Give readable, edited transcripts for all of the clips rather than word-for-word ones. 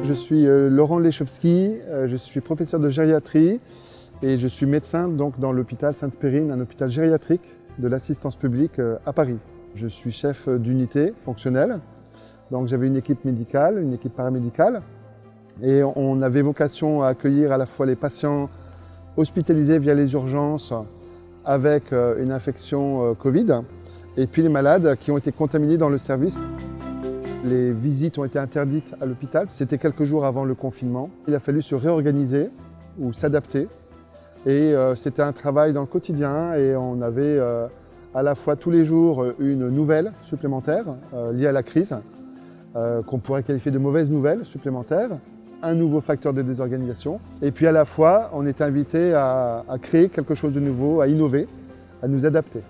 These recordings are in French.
Je suis Laurent Lechowski, je suis professeur de gériatrie et je suis médecin donc, dans l'hôpital Sainte-Périne, un hôpital gériatrique de l'assistance publique à Paris. Je suis chef d'unité fonctionnelle, donc j'avais une équipe médicale, une équipe paramédicale et on avait vocation à accueillir à la fois les patients hospitalisés via les urgences avec une infection Covid et puis les malades qui ont été contaminés dans le service. Les visites ont été interdites à l'hôpital. C'était quelques jours avant le confinement. Il a fallu se réorganiser ou s'adapter. Et c'était un travail dans le quotidien et on avait à la fois tous les jours une nouvelle supplémentaire liée à la crise, qu'on pourrait qualifier de mauvaise nouvelle supplémentaire, un nouveau facteur de désorganisation. Et puis à la fois, on était invité à créer quelque chose de nouveau, à innover, à nous adapter.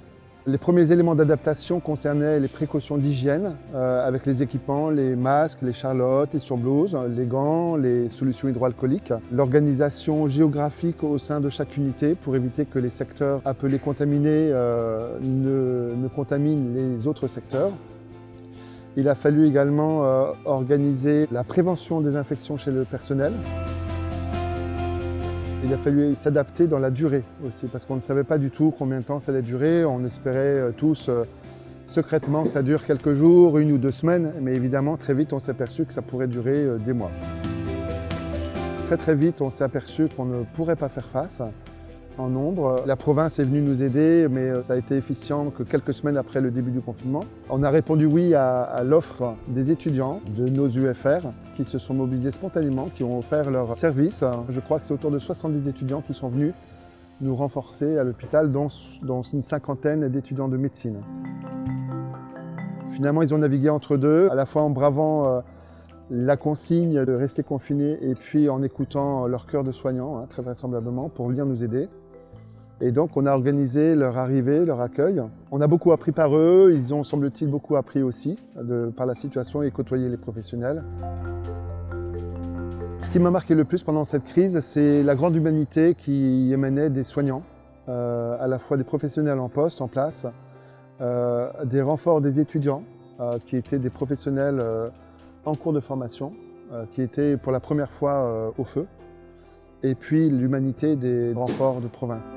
Les premiers éléments d'adaptation concernaient les précautions d'hygiène avec les équipements, les masques, les charlottes, les surblouses, les gants, les solutions hydroalcooliques. L'organisation géographique au sein de chaque unité pour éviter que les secteurs appelés contaminés ne contaminent les autres secteurs. Il a fallu également organiser la prévention des infections chez le personnel. Il a fallu s'adapter dans la durée aussi, parce qu'on ne savait pas du tout combien de temps ça allait durer. On espérait tous secrètement que ça dure quelques jours, 1 ou 2 semaines, mais évidemment très vite on s'est aperçu que ça pourrait durer des mois. Très vite on s'est aperçu qu'on ne pourrait pas faire face en nombre. La province est venue nous aider, mais ça a été efficient que quelques semaines après le début du confinement. On a répondu oui à l'offre des étudiants de nos UFR qui se sont mobilisés spontanément, qui ont offert leur service. Je crois que c'est autour de 70 étudiants qui sont venus nous renforcer à l'hôpital, dont une 50aine d'étudiants de médecine. Finalement, ils ont navigué entre deux, à la fois en bravant la consigne de rester confinés et puis en écoutant leur cœur de soignants, très vraisemblablement, pour venir nous aider. Et donc on a organisé leur arrivée, leur accueil. On a beaucoup appris par eux, ils ont semble-t-il beaucoup appris aussi par la situation et côtoyer les professionnels. Ce qui m'a marqué le plus pendant cette crise, c'est la grande humanité qui émanait des soignants, à la fois des professionnels en poste, en place, des renforts des étudiants, qui étaient des professionnels en cours de formation, qui étaient pour la première fois au feu, et puis l'humanité des renforts de province.